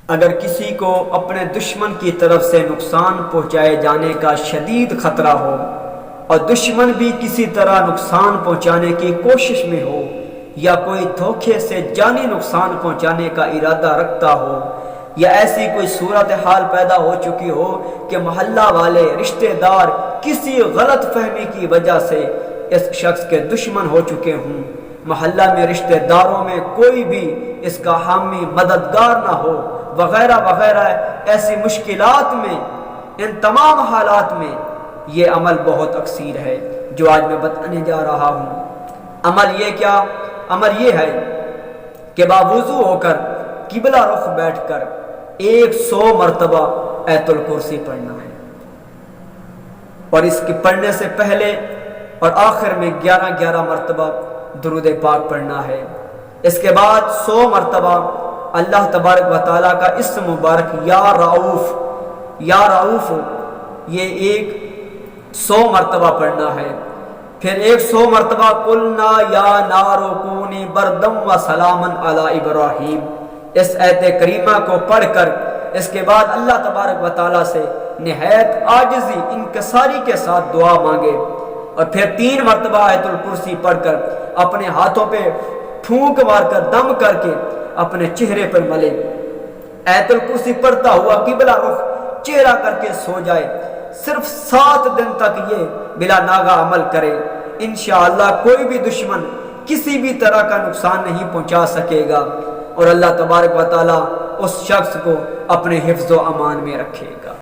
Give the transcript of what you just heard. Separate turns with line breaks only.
اگر کسی کو اپنے دشمن کی طرف سے نقصان پہنچائے جانے کا شدید خطرہ ہو اور دشمن بھی کسی طرح نقصان پہنچانے کی کوشش میں ہو یا کوئی دھوکے سے جانی نقصان پہنچانے کا ارادہ رکھتا ہو یا ایسی کوئی صورتحال پیدا ہو چکی ہو کہ محلہ والے رشتہ دار کسی غلط فہمی کی وجہ سے اس شخص کے دشمن ہو چکے ہوں، محلہ میں رشتہ داروں میں کوئی بھی اس کا حامی مددگار نہ ہو وغیرہ وغیرہ، ایسی مشکلات میں، ان تمام حالات میں یہ عمل بہت اکثیر ہے جو آج میں بتانے جا رہا ہوں۔ عمل یہ کیا؟ عمل یہ ہے کہ باوضو ہو کر قبلہ رخ بیٹھ کر 100 مرتبہ آیت الکرسی پڑھنا ہے، اور اس کے پڑھنے سے پہلے اور آخر میں 11 مرتبہ درود پاک پڑھنا ہے۔ اس کے بعد 100 مرتبہ اللہ تبارک و تعالیٰ کا اسم مبارک یا رؤوف یہ 100 مرتبہ پڑھنا ہے۔ پھر 100 مرتبہ قلنا یا نار کونی بردم و سلاما علی ابراہیم، اس آیت کریمہ کو پڑھ کر اس کے بعد اللہ تبارک و تعالیٰ سے نہایت عاجزی انکساری کے ساتھ دعا مانگے، اور پھر 3 مرتبہ آیت الکرسی پڑھ کر اپنے ہاتھوں پہ پھونک مار کر دم کر کے اپنے چہرے پر ملے، آیت الکرسی پڑھتا ہوا قبلہ رخ چہرہ کر کے سو جائے۔ صرف 7 دن تک یہ بلا ناغہ عمل کرے، انشاءاللہ کوئی بھی دشمن کسی بھی طرح کا نقصان نہیں پہنچا سکے گا، اور اللہ تبارک و تعالیٰ اس شخص کو اپنے حفظ و امان میں رکھے۔